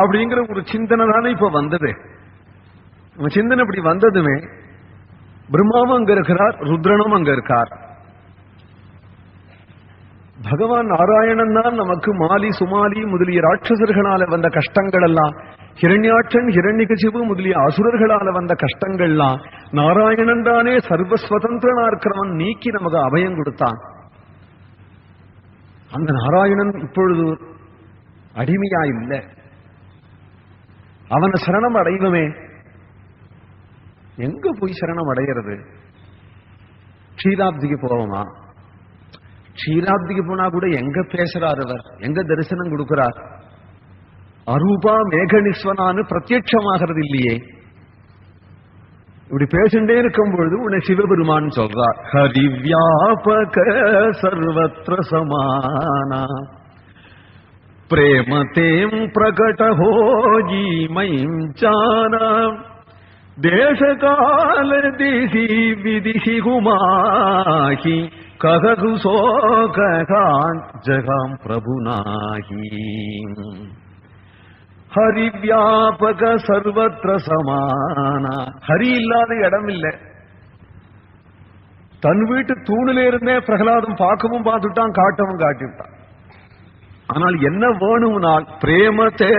அப்படிங்கிற ஒரு சிந்தனை தானே இப்ப வந்தது. சிந்தனை இப்படி வந்ததுமே பிரம்மாவும் அங்க இருக்கிறார், ருத்ரனும் அங்க இருக்கார். பகவான் நாராயணன் தான் நமக்கு மாலி சுமாலி முதலிய ராட்சசர்களால வந்த கஷ்டங்கள் எல்லாம், ஹிரண்யாட்சன் ஹிரண்யகசிபு முதலிய அசுரர்களால வந்த கஷ்டங்கள்லாம் நாராயணன் தானே சர்வஸ்வதந்திரனா இருக்கிறவன் நீக்கி நமக்கு அபயம் கொடுத்தான். அந்த நாராயணன் இப்பொழுது அடிமையா இல்லை. அவனை சரணம் அடைவமே. எங்க போய் சரணம் அடைகிறது? க்ஷீராப்திக்கு போவோமா? க்ஷீராப்திக்கு போனா கூட எங்க பேசுறார் அவர், எங்க தரிசனம் கொடுக்கிறார்? அரூபா மேகனிஸ்வனான்னு பிரத்யட்சமாகிறது இல்லையே. இப்படி பேசிட்டே இருக்கும் பொழுது உன்னை சிவபெருமான் சொல்றார், ஹரிவியாபக சர்வத்ர சமானா பிரேமதேம் பிரகடஹோ ஜீமைம் ஜானாம் தேசகால திசி விதிஹி குமாஹி கககு சோகான் ஜகாம் பிரபுநாஹி. ஹரிவியாபக சர்வத்ர சமானா. ஹரி இல்லாத இடம் இல்லை. தன் வீட்டு தூணில இருந்தே பிரகலாதம் பார்க்கவும் பார்த்துட்டான், காட்டவும் காட்டிவிட்டான். ஆனால் என்ன வேணும்னால் பிரேமத்தே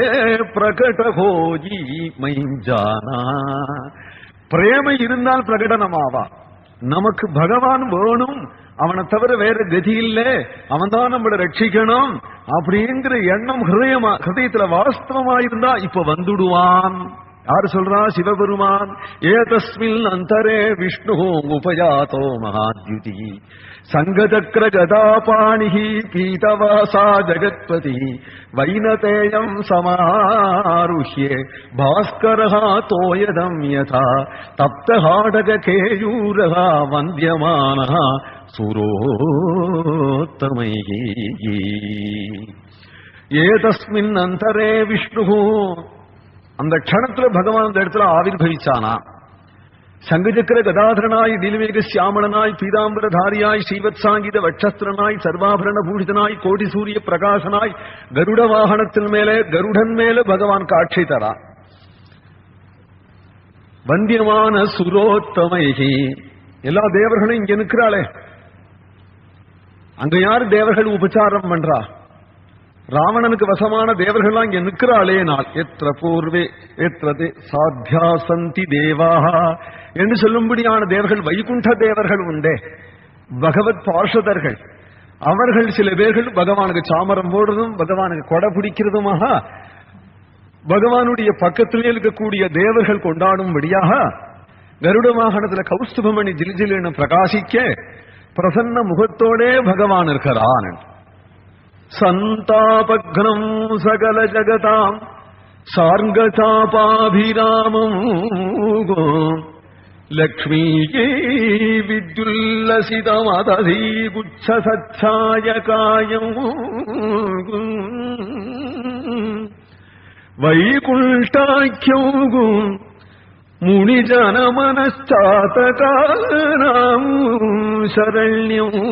பிரகடஹோஜி மைஞ்சானா. பிரேமை இருந்தால் பிரகடனமாவா. நமக்கு பகவான் வேணும், அவனை தவிர வேற கதி இல்லை, அவன் தான் நம்மளை ரட்சிக்கணும் அப்படிங்கிற எண்ணம் ஹிருதயத்துல வாஸ்தவமா இருந்தா இப்ப வந்துடுவான். யாரு சொல்றா? சிவபெருமான். ஏதஸ்மின் அந்தரே விஷ்ணு உபயாதோ மகாத்யுதி சங்கசக்கர கதாபாணிஹி பீதவாசா ஜகத்பதி வைனதேயம் சமாருஹ்யே பாஸ்கரஹா தோயதம் யதா தப்தஹாடக கேயூரஹா வந்தியமானஹா சுரோத்தமைஹி. ஏதஸ்மின் அந்தரே விஷ்ணு. அந்த க்ஷணத்துல பகவான் அந்த இடத்துல ஆவிர்பவிச்சானா. சங்கசக்கர கதாதரனாய் நீலமேக சியாமளனாய் பீதாம்பரதாரியாய் ஸ்ரீவத்சாங்கித வட்சஸ்திரனாய் சர்வாபரண பூஷிதனாய் கோடி சூரிய பிரகாசனாய் கருட வாகனத்தின் மேலே கருடன் மேல பகவான் காட்சி தரா. வந்தியமான சுரோத்தமைகி. எல்லா தேவர்களும் இங்க நிற்கிறாளே, அங்க யாரு தேவர்கள் உபச்சாரம் பண்றா? ராவணனுக்கு வசமான தேவர்கள் இங்க நிற்கிறாளே. நாள் எத்திர பூர்வே எத்திரதே சாத்தியாசந்தி தேவாஹா என்று சொல்லும்படியான தேவர்கள் வைகுண்ட தேவர்கள் உண்டே, பகவத் பார்ஷதர்கள். அவர்கள் சில பேர்கள் பகவானுக்கு சாமரம் போடுறதும் பகவானுக்கு கொடை பிடிக்கிறதுமாக பகவானுடைய பக்கத்திலே இருக்கக்கூடிய தேவர்கள் கொண்டாடும்படியாக கருட வாகனத்துல கௌஸ்துபமணி ஜில்ஜில் பிரகாசிக்க பிரசன்ன முகத்தோடே பகவான் இருக்கிறான். சந்தாபக்னம் சகல ஜகதாம் சார்ங்கசாபாபிராமம் லக்ஷ்மீ வித்யுல்லசிதமதீ குச்ச சச்சாயகாயம் வைகுண்டாக்கியம் முனிஜனமனச்சாதகானாம் சரண்யம்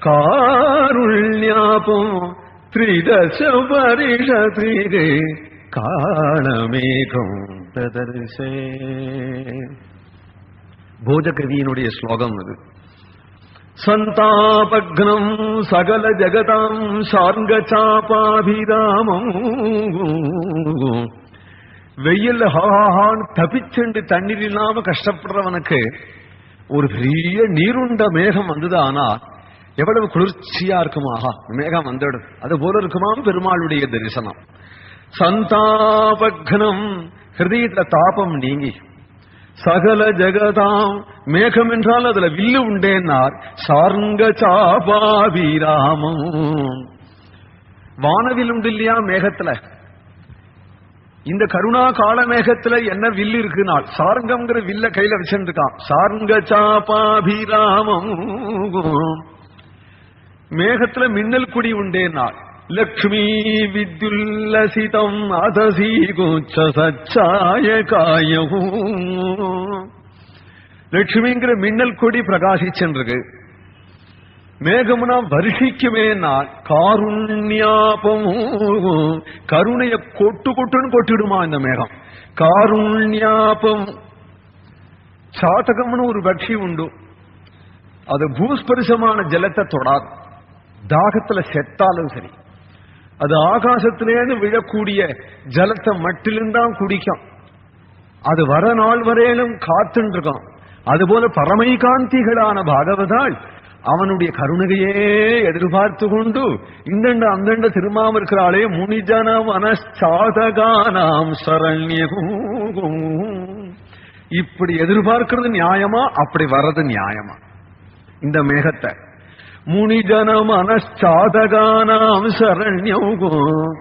காருண்யாபம் த்ரிதச பரிஷத்ரிரே காணமேகம் ததர்சே. போஜகவியினுடைய ஸ்லோகம் அது. சந்தாபக்னம் சகல ஜகதாம் சார்ங்கசாபாபிராமம். வெயில் ஹாஹான் தப்பிச்சுண்டு தண்ணீர் இல்லாம கஷ்டப்படுறவனுக்கு ஒரு பெரிய நீருண்ட மேகம் வந்தது. ஆனா எவ்வளவு குளிர்ச்சியா இருக்குமாக மேகம் வந்துடும். அது போல இருக்குமாம் பெருமாளுடைய தரிசனம். சந்தாபக்னம் ஹிருதயத்துல தாபம் நீங்கி சகல ஜகதாம். மேகம் என்றால் அதுல வில்லு உண்டேன்னார். சார்ங்க சாபாபிராமம். வானவில் உண்டு இல்லையா மேகத்துல? இந்த கருணா கால மேகத்துல என்ன வில்லு இருக்குனால் சார்ங்கம்ங்கிற வில்ல கையில வச்சிருக்கான். சார்ங்க சாபாபிராமம். மேகத்துல மின்னல் குடி உண்டேனாள். லக்ஷ்மி வித்யுல்லசிதம் அதசி குச்ச சச்சாயகாயம். லட்சுமிங்கிற மின்னல் கொடி பிரகாசிச்சென்றிருக்கு. மேகம்னா வருஷிக்குமே காருண்யாபமும் கருணைய கொட்டுன்னு கொட்டிடுமா இந்த மேகம். காருண்யாபம். சாதகம்னு ஒரு பட்சி உண்டு, அது பூஸ்பரிசமான ஜலத்தை தொடாது, தாகத்துல செத்தாலும் சரி. அது ஆகாசத்திலேருந்து விழக்கூடிய ஜலத்தை மட்டிலிருந்தான் குடிக்கும். அது வர நாள் வரையிலும் காத்துன்னு இருக்கும். அதுபோல பரமைகாந்திகளான பாகவதாள் அவனுடைய கருணையே எதிர்பார்த்து கொண்டு இந்தண்ட அந்தண்ட திருமாம இருக்கிறாளே. முனிஜன மனச்சாதகானாம் சரண்யகும். இப்படி எதிர்பார்க்கிறது நியாயமா? அப்படி வர்றது நியாயமா? இந்த மேகத்தை முனிஜன மனச்சாதகானாம் சரண்யகும்.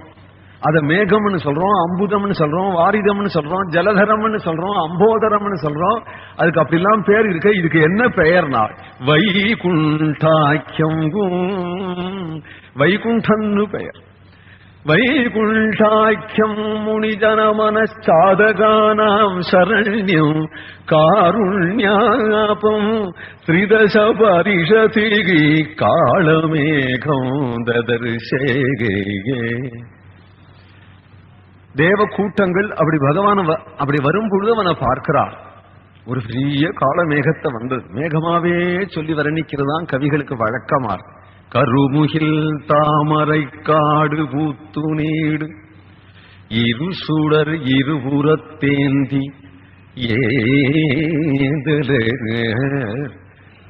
அத மேகம்னு சொல்றோம், அம்புதம்னு சொல்றோம், வாரிதம்னு சொல்றோம், ஜலதரம்னு சொல்றோம், அம்போதரம்னு சொல்றோம். அதுக்கு அப்படிலாம் பேர் இருக்கு. இதுக்கு என்ன பெயர்னா வைகுண்டாக்கியம். வைகுண்டன்னு பெயர். வைகுண்டாக்கியம் முனிஜன மனச்சாதகானாம் சரண்யம் காருண்யாபம் ஸ்ரீதச பரிஷதிகி காளமேகம் ததர்ஷேகே. தேவ கூட்டங்கள் அப்படி பகவான் அப்படி வரும் பொழுது அவனை பார்க்கிறார். ஒரு பெரிய கால மேகத்தை வந்து மேகமாவே சொல்லி வர்ணிக்கிறதான் கவிகளுக்கு வழக்கமார். கருமுகில் தாமரை காடு பூத்து நீடு இரு சுடர் இருபுறத்தேந்தி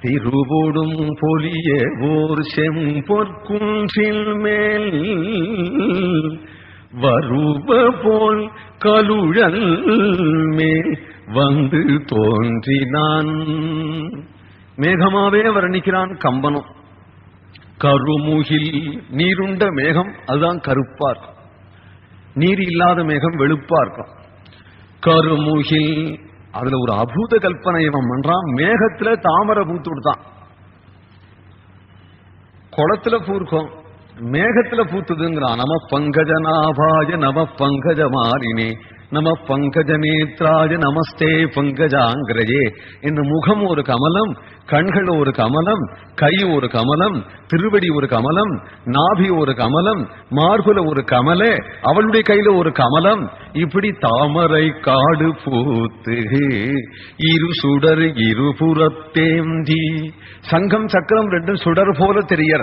திருவோடும் பொலிய ஓர் செம்பொற்குன்றில் மேல் வருவ போல் கலுழல் மேல் வந்து தோன்றினான். மேகமாவே வர்ணிக்கிறான் கம்பனும். கருமுகில் நீருண்ட மேகம் அதுதான் கருப்பா இருக்கும், நீர் இல்லாத மேகம் வெளுப்பா இருக்கும். கருமுகில் அதுல ஒரு அபூத கல்பனை இவன் பண்றான். மேகத்துல தாமரை பூத்து விடுத்தான். குளத்துல பூர்க்கும், மேகத்துல பூத்துதுங்கிறான். நம பங்கஜநாபாய நம பங்கஜமாரினே நம பங்கஜ நேத்ராஜ நமஸ்தே பங்கஜாங்கிரஜே. இந்த முகம் ஒரு கமலம், கண்கள் ஒரு கமலம், கை ஒரு கமலம், திருவடி ஒரு கமலம், நாபி ஒரு கமலம், மார்புல ஒரு கமலே, அவளுடைய கையில ஒரு கமலம். இப்படி தாமரை காடு பூத்து இரு சுடர் இருபுறத்தேந்தி. சங்கம் சக்கரம் ரெண்டும் சுடர் போல தெரியற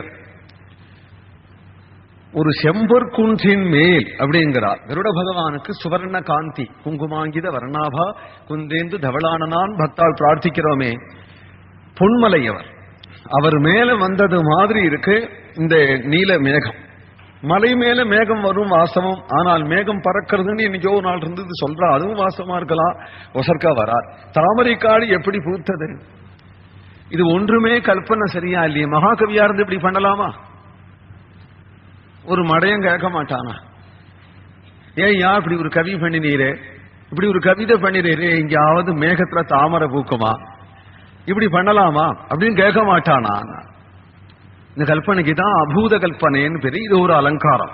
ஒரு செம்பொற்குன்றின் மேல் அப்படிங்கிறார். கருட பகவானுக்கு சுவர்ண காந்தி குங்குமாங்கித வர்ணாபா குந்தேந்து தவளானனான் பக்தால் பிரார்த்திக்கிறோமே. பொன்மலையவர் அவர் மேல வந்தது மாதிரி இருக்கு இந்த நீல மேகம். மலை மேல மேகம் வரும் வாசமும், ஆனால் மேகம் பறக்கிறதுன்னு இன்னைக்கோ ஒரு நாள் இருந்தது சொல்றா, அதுவும் வாசமா இருக்கலாம், ஒசர்க்கா வரார். தாமரைக்காடு எப்படி பூத்தது? இது ஒன்றுமே கல்பனை சரியா இல்லையே. மகாகவியா இருந்து இப்படி பண்ணலாமா? ஒரு மடையும் கேட்க மாட்டானா? ஏய்யா இப்படி ஒரு கவி பண்ணினீரே, இப்படி ஒரு கவிதை பண்ணினீரே, எங்கேயாவது மேகத்துல தாமரை பூக்குமா, இப்படி பண்ணலாமா அப்படின்னு கேட்க மாட்டானா? இந்த கல்பனைக்கு தான் அபூத கல்பனைன்னு பேரு. இது ஒரு அலங்காரம்.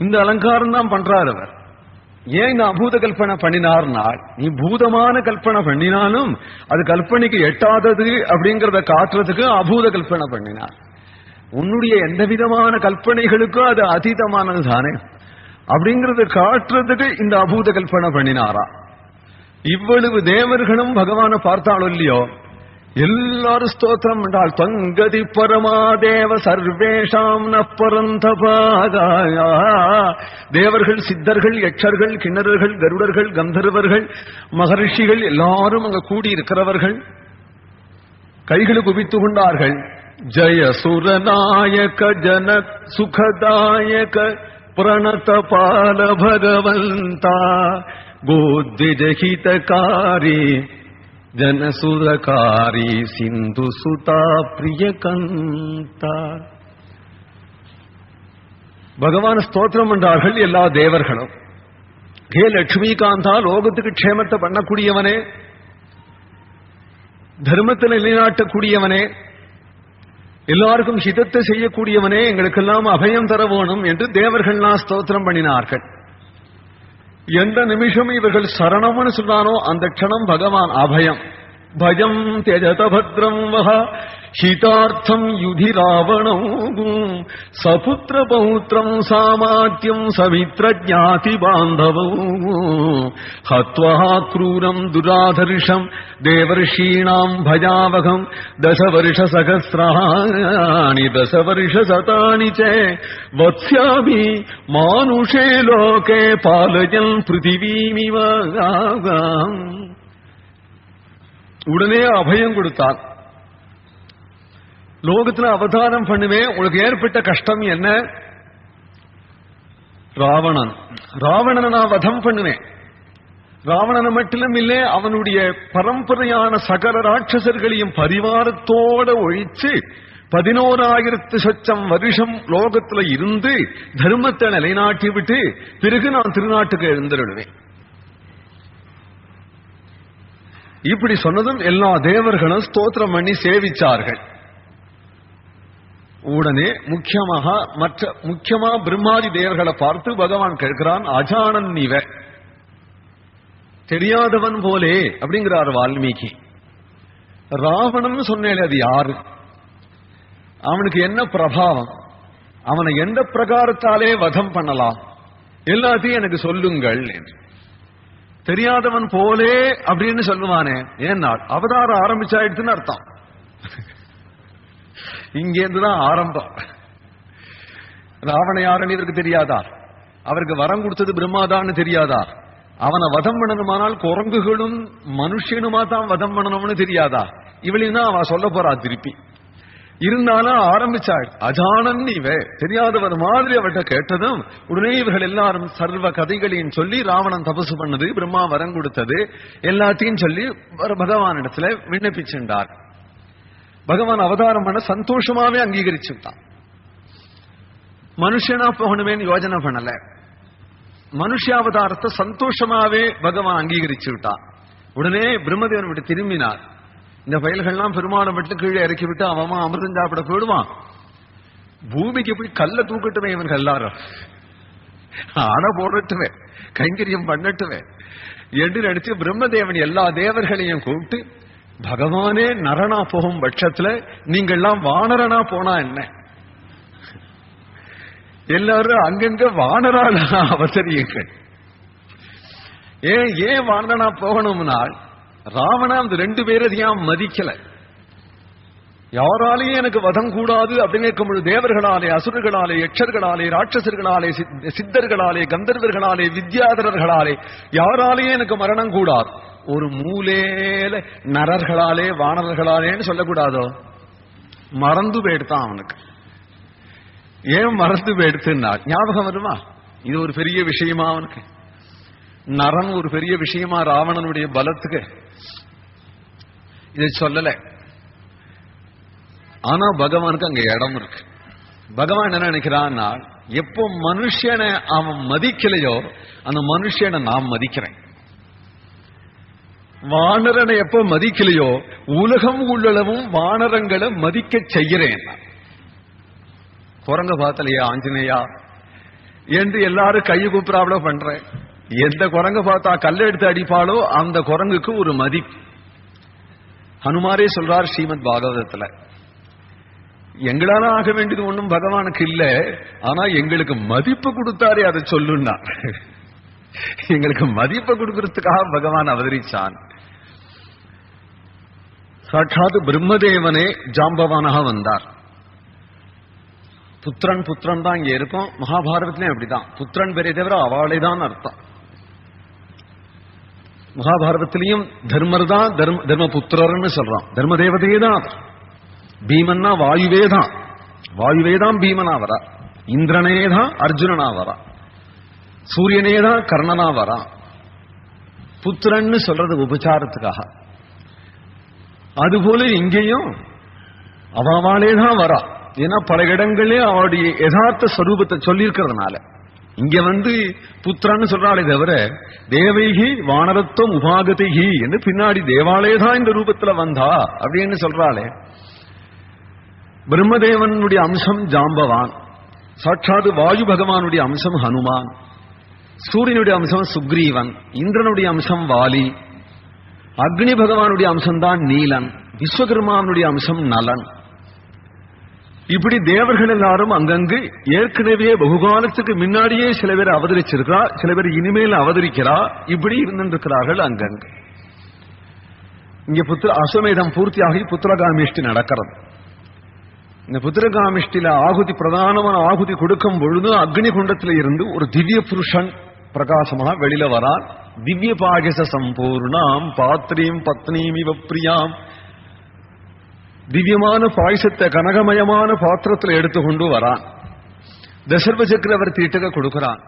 இந்த அலங்காரம் தான் பண்றாரு அவர். ஏன் இந்த அபூத கல்பனை பண்ணினார்னா, நீ பூதமான கல்பனை பண்ணினாலும் அது கல்பனைக்கு எட்டாதது அப்படிங்கறத காட்டுறதுக்கு அபூத கல்பனை பண்ணினார். உன்னுடைய எந்த விதமான கல்பனைகளுக்கும் அது அதீதமானது தானே அப்படிங்கறத காட்டுறதுக்கு இந்த அபூத கல்பனை பண்ணினாரா. இவ்வளவு தேவர்களும் பகவான பார்த்தாலும் இல்லையோ, எல்லாரும் ஸ்தோத்திரம் என்றால் பங்கதி பரமாதேவ சர்வேஷாம் நப்பரந்தபாகா. தேவர்கள், சித்தர்கள், யட்சர்கள், கிண்ணறர்கள், கருடர்கள், கந்தர்வர்கள், மகரிஷிகள் எல்லாரும் அங்க கூடி இருக்கிறவர்கள் கைகளை குவித்து கொண்டார்கள். ஜய சுரநாயக ஜன சுகதாயக பிரணதபால பகவந்தா கோத்விஜஹிதகாரி ஜனசுரகாரி சிந்து சுதா பிரியகந்தா. பகவான் ஸ்தோத்திரம் என்றார்கள் எல்லா தேவர்களும். ஹே லட்சுமிகாந்தா, லோகத்துக்கு க்ஷேமத்தை பண்ணக்கூடியவனே, தர்மத்தில் நிலைநாட்டக்கூடியவனே, எல்லாருக்கும் ஹிதத்தை செய்யக்கூடியவனே, எங்களுக்கெல்லாம் அபயம் தர வேணும் என்று தேவர்கள்லாம் ஸ்தோத்திரம் பண்ணினார்கள். எந்த நிமிஷம் இவர்கள் சரணம்னு சொன்னானோ அந்த க்ஷணம் பகவான் அபயம். பயம் தியஜத பத்ரம் வஹ ஹிதார்த்தம் யுதி ராவணம் சபுத்திர பௌத்திரம் சாமாத்யம் சவித்ர ஜாதி பாந்தவம் ஹத்வா க்ரூரம் துராதர்ஷம் தேவர்ஷீணாம் பயாவகம் தசவர்ஷ சகஸ்ராணி தசவர்ஷ சதானி ச வத்ஸ்யாமி மானுஷே லோகே பாலயன் பிருத்திவீமிவ. உடனே அபயம் கொடுத்தார். லோகத்துல அவதாரம் பண்ணுவேன், உங்களுக்கு ஏற்பட்ட கஷ்டம் என்ன? ராவணனை நான் வதம் பண்ணுவேன். ராவணனை மட்டும் இல்லை, அவனுடைய பரம்பரையான சகல ராட்சசர்களையும் பரிவாரத்தோட ஒழிச்சு 11,000 வருஷம் லோகத்துல இருந்து தர்மத்தை நிலைநாட்டி விட்டு பிறகு நான் திருநாட்டுக்கு எழுந்திருடுவேன். இப்படி சொன்னதும் எல்லா தேவர்களும் ஸ்தோத்திரம் பண்ணி சேவிச்சார்கள். உடனே முக்கியமா பிரம்மாதி தேவர்களை பார்த்து பகவான் கேட்கிறான், அஜானன் நீவ, தெரியாதவன் போலே அப்படிங்கிறார் வால்மீகி. ராவணன் சொன்னேன், அது யாரு? அவனுக்கு என்ன பிரபாவம்? அவனை எந்த பிரகாரத்தாலே வதம் பண்ணலாம்? எல்லாத்தையும் எனக்கு சொல்லுங்கள் என்று. தெரியாதவன் போலே அப்படின்னு சொல்லுவானே, ஏன்னா அவதாரம் ஆரம்பிச்சாயிடுச்சுன்னு அர்த்தம். இங்கேருந்துதான் ஆரம்பம். ராவண யாருன்னு இவருக்கு தெரியாதா? அவருக்கு வரம் கொடுத்தது பிரம்மாதான்னு தெரியாதா? அவனை வதம் பண்ணணுமானால் குரங்குகளும் மனுஷனுமா தான் வதம் பண்ணணும்னு தெரியாதா? இவளையும் தான் அவன் சொல்ல போறா திருப்பி. இருந்தாலும் ஆரம்பிச்சாள், அஜானன் இவ, தெரியாதவர் மாதிரி அவர்கிட்ட கேட்டதும் உடனே இவர்கள் எல்லாரும் சர்வ கதைகளையும் சொல்லி ராவணன் தபசு பண்ணது, பிரம்மா வரம் கொடுத்தது எல்லாத்தையும் சொல்லி பகவானிடத்துல விண்ணப்பிச்சுட்டார். பகவான் அவதாரம் பண்ண சந்தோஷமாவே அங்கீகரிச்சுட்டான். மனுஷனா போகணுமேன்னு யோஜனை பண்ணல, மனுஷாவதாரத்தை சந்தோஷமாவே பகவான் அங்கீகரிச்சு விட்டான். உடனே பிரம்மதேவன் விட்டு திரும்பினார். இந்த பயல்கள்லாம் பெருமாளை மட்டும் கீழே இறக்கி விட்டு அவன் அமிர்தம் சாப்பிட போயிடுவான், பூமிக்கு போய் கல்ல தூக்கட்டுமே இவன் எல்லாரும், ஆன போடட்டுமே, கைங்கரியம் பண்ணட்டுமே என்று நினைச்சு பிரம்மதேவன் எல்லா தேவர்களையும் கூப்பிட்டு, பகவானே நரனா போகும் பட்சத்துல நீங்கள்லாம் வானரனா போனா என்ன? எல்லாரும் அங்கங்க வானரான அவசரியுங்கள். ஏன் வானரனா போகணும்னால், ராவணா அந்த 2 பேரையும் மதிக்கல. யாராலையும் எனக்கு வதம் கூடாது அப்படின்னு இருக்கும்போது தேவர்களாலே, அசுரர்களாலே, யட்சர்களாலே, ராட்சசர்களாலே, சித்தர்களாலே, கந்தர்வர்களாலே, வித்யாதரர்களாலே யாராலையும் எனக்கு மரணம் கூடாது. ஒரு மூலேல நரர்களாலே வானர்களாலேன்னு சொல்லக்கூடாதோ? மறந்து போயிடுத்தான் அவனுக்கு. ஏன் மறந்து போயிடுத்துன்னா ஞாபகம் வருமா? இது ஒரு பெரிய விஷயமா அவனுக்கு? நரன் ஒரு பெரிய விஷயமா ராவணனுடைய பலத்துக்கு? இதை சொல்லல. ஆனா பகவானுக்கு அங்க இடம் இருக்கு. பகவான் என்ன நினைக்கிறான்னா, எப்போ மனுஷனை அவன் மதிக்கலையோ அந்த மனுஷனை நான் மதிக்கிறேன். வானரனை எப்போ மதிக்கலையோ உலகம் உள்ளளவும் வானரங்களை மதிக்க செய்கிறேன். குரங்க பார்த்தலையா ஆஞ்சநேயா என்று எல்லாரும் கையை கூப்பிடாவளோ பண்றேன். எந்த குரங்க பார்த்தா கல்ல எடுத்து அடிப்பாளோ அந்த குரங்குக்கு ஒரு மதிப்பு. ஹனுமாரே சொல்றார் ஸ்ரீமத் பாகவதத்துல, எங்களால ஆக வேண்டியது ஒண்ணும் பகவானுக்கு இல்ல, ஆனா எங்களுக்கு மதிப்பு கொடுத்தாரே அதை சொல்லுன்னா. எங்களுக்கு மதிப்பு கொடுக்கறதுக்காக பகவான் அவதரிச்சான். சாட்சாத் பிரம்மதேவனே ஜாம்பவானாக வந்தார். புத்திரன் தான் இங்க இருக்கும். மகாபாரதத்திலையும் அப்படிதான், புத்திரன் பெரிய தவிர அவளை தான் அர்த்தம். மகாபாரதத்திலையும் தர்மர் தான் தர்மபுத்திரர்னு சொல்றான். தர்ம தேவதையே தான். பீமன்னா வாயுவே தான் பீமனா வரா. இந்திரனே தான் அர்ஜுனனா வரா. சூரியனே தான் கர்ணனா வரா. புத்திரன்னு சொல்றது உபச்சாரத்துக்காக. அதுபோல இங்கேயும் அவளே தான் வரா. ஏன்னா பல இடங்களே அவளுடைய யதார்த்த ஸ்வரூபத்தை சொல்லியிருக்கிறதுனால இங்க புத்திரன்னு சொல்றாளே தவிர தேவைகி வானரத்துவம் உபாகதிகி என்று பின்னாடி தேவாலயே தான் இந்த ரூபத்துல வந்தா அப்படின்னு சொல்றாளே. பிரம்மதேவனுடைய அம்சம் ஜாம்பவான், சாட்சாத் வாயு பகவானுடைய அம்சம் ஹனுமான், சூரியனுடைய அம்சம் சுக்ரீவன், இந்திரனுடைய அம்சம் வாலி, அக்னி பகவானுடைய அம்சம் தான் நீலன், விஸ்வகர்மானுடைய அம்சம் நலன், இப்படி தேவர்கள் எல்லாரும் அங்கங்கு ஏற்கனவே பகுகாலத்துக்கு முன்னாடியே சில பேர் அவதரிச்சிருக்கிறா, சில பேர் இனிமேல் அவதரிக்கிறா, இப்படி இருந்திருக்கிறார்கள் அங்கங்கு. இங்க அஸ்வமேதம் பூர்த்தியாகி புத்திரகாமிஷ்டி நடக்கிறது. இந்த புத்திரகாமிஷ்டில ஆகுதி, பிரதானமான ஆகுதி கொடுக்கும் பொழுது அக்னி குண்டத்தில இருந்து ஒரு திவ்ய புருஷன் பிரகாசமாக வெளியில வரான். திவ்ய பாகச சம்பூர்ணாம் பாத்திரீம் பத்னீம் இவ பிரியாம், திவ்யமான பாயசத்தை கனகமயமான பாத்திரத்தில் எடுத்துக்கொண்டு வரான். தசர்வ சக்கரவர்த்திகிட்ட கொடுக்கிறான்.